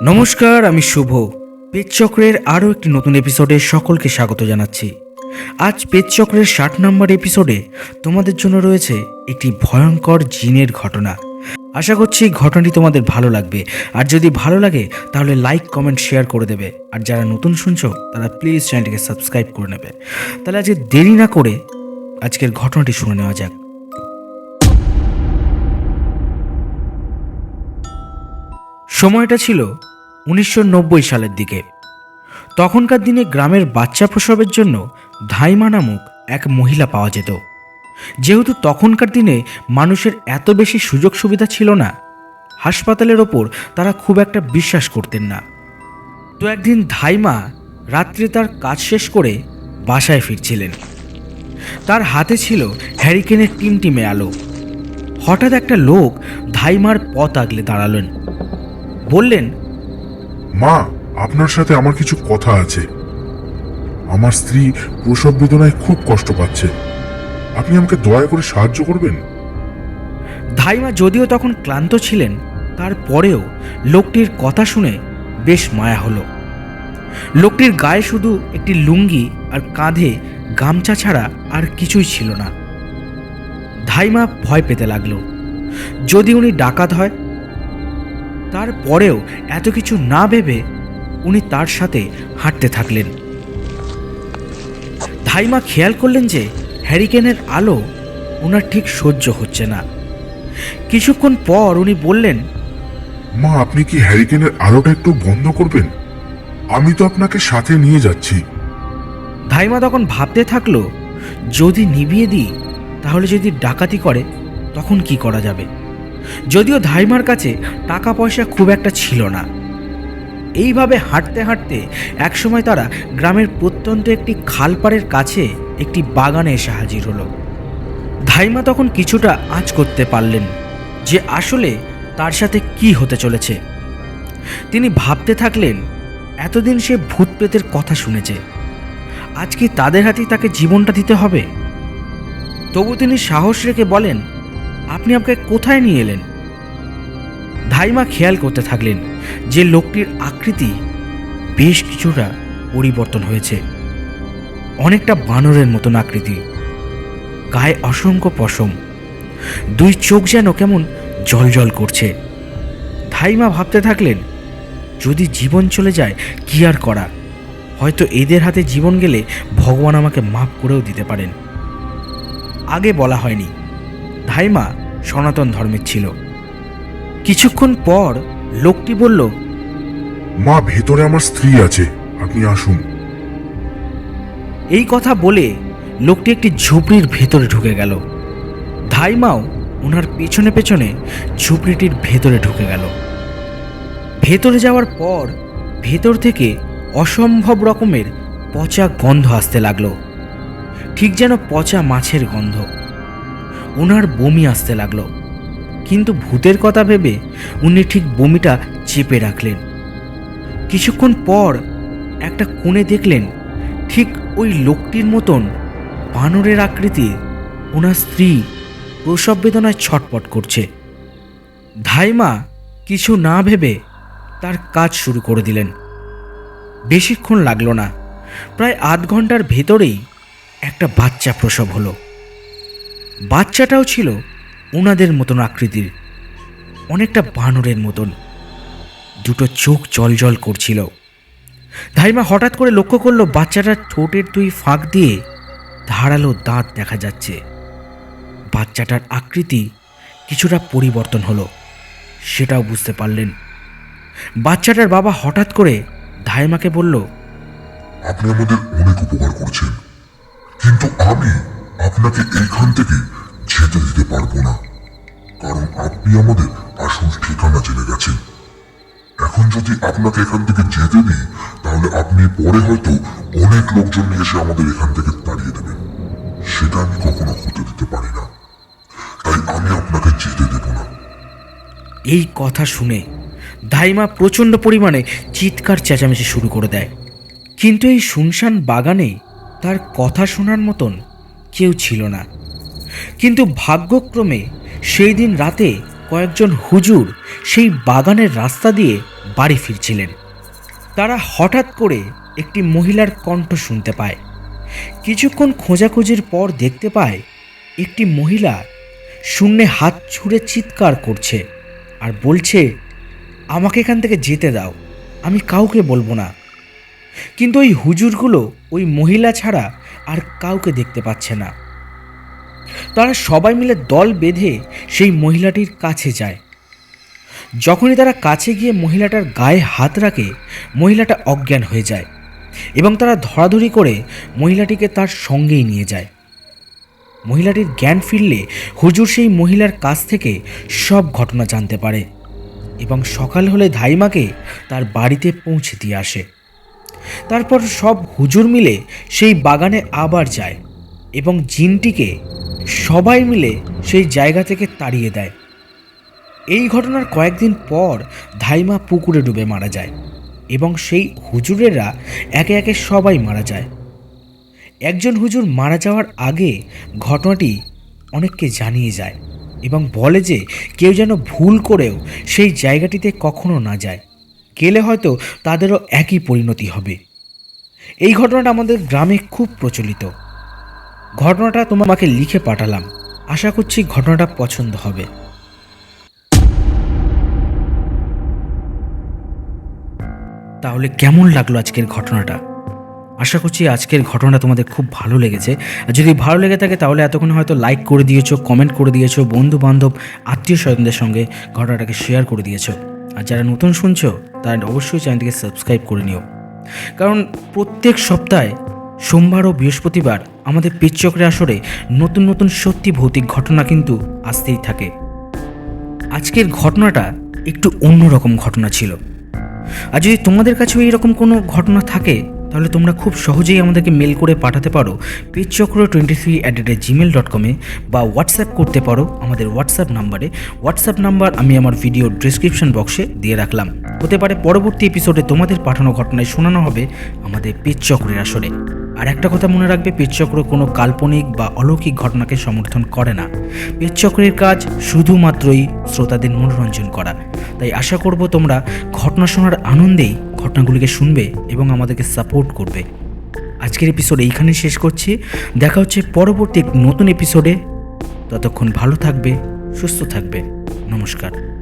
নমস্কার, আমি শুভ। পেজচক্রের আরও একটি নতুন এপিসোডে সকলকে স্বাগত জানাচ্ছি। আজ পেজচক্রের 60 নম্বর এপিসোডে তোমাদের জন্য রয়েছে একটি ভয়ঙ্কর জিনের ঘটনা। আশা করছি ঘটনাটি তোমাদের ভালো লাগবে, আর যদি ভালো লাগে তাহলে লাইক, কমেন্ট, শেয়ার করে দেবে। আর যারা নতুন শুনছো তারা প্লিজ চ্যানেলটিকে সাবস্ক্রাইব করে নেবে। তাহলে আজকে দেরি না করে আজকের ঘটনাটি শুনে নেওয়া যাক। সময়টা ছিল 1990 সালের দিকে। তখনকার দিনে গ্রামের বাচ্চা প্রসবের জন্য ধাইমা নামক এক মহিলা পাওয়া যেত। যেহেতু তখনকার দিনে মানুষের এত বেশি সুযোগ সুবিধা ছিল না, হাসপাতালের ওপর তারা খুব একটা বিশ্বাস করতেন না। তো একদিন ধাইমা রাত্রে তার কাজ শেষ করে বাসায় ফিরছিলেন। তার হাতে ছিল হ্যারিকেনের টিমটিমে আলো। হঠাৎ একটা লোক ধাইমার পথ আগলে দাঁড়ালেন। বললেন, মা, আপনার সাথে আমার কিছু কথা আছে। আমার স্ত্রী প্রসব বেদনায় খুব কষ্ট পাচ্ছে। আপনি আমাকে দয়া করে সাহায্য করবেন? ধাইমা যদিও তখন ক্লান্ত ছিলেন, তারপরেও লোকটির কথা শুনে বেশ মায়া হলো। লোকটির গায়ে শুধু একটি লুঙ্গি আর কাঁধে গামছা ছাড়া আর কিছুই ছিল না। ধাইমা ভয় পেতে লাগলো, যদি উনি ডাকাত হয়। তারপরেও এত কিছু না ভেবে উনি তার সাথে হাঁটতে থাকলেন। ধাইমা খেয়াল করলেন যে হ্যারিকেনের আলো ওনার ঠিক সহ্য হচ্ছে না। কিছুক্ষণ পর উনি বললেন, মা, আপনি কি হ্যারিকেনের আলোটা একটু বন্ধ করবেন? আমি তো আপনাকে সাথে নিয়ে যাচ্ছি। ধাইমা তখন ভাবতে থাকলো, যদি নিভিয়ে দিই তাহলে যদি ডাকাতি করে তখন কি করা যাবে। যদিও ধাইমার কাছে টাকা পয়সা খুব একটা ছিল না। এইভাবে হাঁটতে হাঁটতে একসময় তারা গ্রামের প্রত্যন্ত একটি খালপাড়ের কাছে একটি বাগানে এসে হাজির হলো। ধাইমা তখন কিছুটা আঁচ করতে পারলেন যে আসলে তার সাথে কি হতে চলেছে। তিনি ভাবতে থাকলেন, এতদিন সে ভূত প্রেতের কথা শুনেছে, আজ কি তাদের হাতেই তাকে জীবনটা দিতে হবে? তবু তিনি সাহস রেখে বলেন, আপনি আমাকে কোথায় নিয়ে এলেন? ধাইমা খেয়াল করতে থাকলেন যে লোকটির আকৃতি বেশ কিছুটা পরিবর্তন হয়েছে। অনেকটা বানরের মতন আকৃতি, গায়ে অসংখ্য পশম, দুই চোখ যেন কেমন জলজল করছে। ধাইমা ভাবতে থাকলেন, যদি জীবন চলে যায় কি আর করা, হয়তো এদের হাতে জীবন গেলে ভগবান আমাকে মাফ করেও দিতে পারেন। আগে বলা হয়নি, ধাইমা সনাতন ধর্মের ছিল। কিছুক্ষণ পর লোকটি বলল, মা, ভেতরে আমার স্ত্রী আছে, আপনি আসুন। এই কথা বলে লোকটি একটি ঝুপড়ির ভেতরে ঢুকে গেল। ধাইমাও ওনার পেছনে পেছনে ঝুপড়িটির ভেতরে ঢুকে গেল। ভেতরে যাওয়ার পর ভেতর থেকে অসম্ভব রকমের পচা গন্ধ আসতে লাগলো, ঠিক যেন পচা মাছের গন্ধ। ওনার বমি আসতে লাগলো, কিন্তু ভূতের কথা ভেবে উনি ঠিক বমিটা চেপে রাখলেন। কিছুক্ষণ পর একটা কোণে দেখলেন ঠিক ওই লোকটির মতন বানরের আকৃতির ওনার স্ত্রী প্রসব বেদনায় ছটপট করছে। ধাইমা কিছু না ভেবে তার কাজ শুরু করে দিলেন। বেশিক্ষণ লাগলো না, প্রায় আধ ঘন্টার ভেতরেই একটা বাচ্চা প্রসব হলো। বাচ্চাটাও ছিল ওনাদের মতন আকৃতির, অনেকটা বানরের মতন, দুটো চোখ জলজল করছিল। ধাইমা হঠাৎ করে লক্ষ্য করলো বাচ্চাটার ঠোঁটের দুই ফাঁক দিয়ে ধারালো দাঁত দেখা যাচ্ছে। বাচ্চাটার আকৃতি কিছুটা পরিবর্তন হলো, সেটাও বুঝতে পারলেন। বাচ্চাটার বাবা হঠাৎ করে ধাইমাকে বলল, আপনি আমাদের অনেক উপকার করছেন, কিন্তু আমি আপনাকে এইখান থেকে যেতে দিতে পারবো না, কারণ আপনি আমাদের আসল ঠিকানা জেনে গেছেন। এখন যদি আপনাকে এখান থেকে যেতে দিই তাহলে আপনি পরে হয়তো অনেক লোকজন নিয়ে এসে আমাদের এখান থেকে তাড়িয়ে দেবেন। সেটা আমি কখনো হতে দিতে পারি না, তাই আমি আপনাকে যেতে দেব না। এই কথা শুনে ধাইমা প্রচণ্ড পরিমাণে চিৎকার চেঁচামেচি শুরু করে দেয়। কিন্তু এই শুনশান বাগানে তার কথা শোনার মতন কেউ ছিল না। কিন্তু ভাগ্যক্রমে সেই দিন রাতে কয়েকজন হুজুর সেই বাগানের রাস্তা দিয়ে বাড়ি ফিরছিলেন। তারা হঠাৎ করে একটি মহিলার কণ্ঠ শুনতে পায়। কিছুক্ষণ খোঁজাখুঁজির পর দেখতে পায় একটি মহিলা শূন্যে হাত ছুঁড়ে চিৎকার করছে আর বলছে, আমাকে এখান থেকে যেতে দাও, আমি কাউকে বলবো না। কিন্তু ওই হুজুরগুলো ওই মহিলা ছাড়া আর কাউকে দেখতে পাচ্ছে না। তারা সবাই মিলে দল বেঁধে সেই মহিলাটির কাছে যায়। যখনই তারা কাছে গিয়ে মহিলাটার গায়ে হাত রাখে, মহিলাটা অজ্ঞান হয়ে যায় এবং তারা ধরাধরি করে মহিলাটিকে তার সঙ্গেই নিয়ে যায়। মহিলাটির জ্ঞান ফিরলে হুজুর সেই মহিলার কাছ থেকে সব ঘটনা জানতে পারে এবং সকাল হলে ধাইমাকে তার বাড়িতে পৌঁছে দিয়ে আসে। তারপর সব হুজুর মিলে সেই বাগানে আবার যায় এবং জিনটিকে সবাই মিলে সেই জায়গা থেকে তাড়িয়ে দেয়। এই ঘটনার কয়েকদিন পর ধাইমা পুকুরে ডুবে মারা যায় এবং সেই হুজুরেরা একে একে সবাই মারা যায়। একজন হুজুর মারা যাওয়ার আগে ঘটনাটি অনেককে জানিয়ে যায় এবং বলে যে কেউ যেন ভুল করেও সেই জায়গাটিতে কখনো না যায়, গেলে হয়তো তাদেরও একই পরিণতি হবে। এই ঘটনাটা আমাদের গ্রামে খুব প্রচলিত। ঘটনাটা তোমাকে লিখে পাঠালাম, আশা করছি ঘটনাটা পছন্দ হবে। তাহলে কেমন লাগলো আজকের ঘটনাটা? আশা করছি আজকের ঘটনাটা তোমাদের খুব ভালো লেগেছে। আর যদি ভালো লেগে থাকে তাহলে এতক্ষণ হয়তো লাইক করে দিয়েছো, কমেন্ট করে দিয়েছো, বন্ধু বান্ধব আত্মীয় স্বজনদের সঙ্গে ঘটনাটাকে শেয়ার করে দিয়েছো। আর যারা নতুন শুনছো তারা অবশ্যই চ্যানেলটিকে সাবস্ক্রাইব করে নিও, কারণ প্রত্যেক সপ্তাহে সোমবার ও বৃহস্পতিবার আমাদের পিচচক্রের আসরে নতুন নতুন সত্যি ভৌতিক ঘটনা কিন্তু আসতেই থাকে। আজকের ঘটনাটা একটু অন্যরকম ঘটনা ছিল। আর যদি তোমাদের কাছেও এইরকম কোনো ঘটনা থাকে তাহলে তোমরা খুব সহজেই আমাদেরকে মেল করে পাঠাতে পারো pitchchakra23@gmail.com বা হোয়াটসঅ্যাপ করতে পারো আমাদের হোয়াটসঅ্যাপ নাম্বারে। হোয়াটসঅ্যাপ নাম্বার আমি আমার ভিডিও ডিসক্রিপশন বক্সে দিয়ে রাখলাম। হতে পারে পরবর্তী এপিসোডে তোমাদের পাঠানো ঘটনায় শোনানো হবে আমাদের পিচচক্রের আসরে। আর একটা কথা মনে রাখবে, পিচচক্র কোনো কাল্পনিক বা অলৌকিক ঘটনাকে সমর্থন করে না। পিচচক্রের কাজ শুধুমাত্রই শ্রোতাদের মনোরঞ্জন করা। তাই আশা করব তোমরা ঘটনা শোনার আনন্দেই ঘটনাগুলিকে শুনবে এবং আমাদেরকে সাপোর্ট করবে। আজকের এপিসোড এইখানেই শেষ করছি। দেখা হচ্ছে পরবর্তী নতুন এপিসোডে। ততক্ষণ ভালো থাকবে, সুস্থ থাকবে। নমস্কার।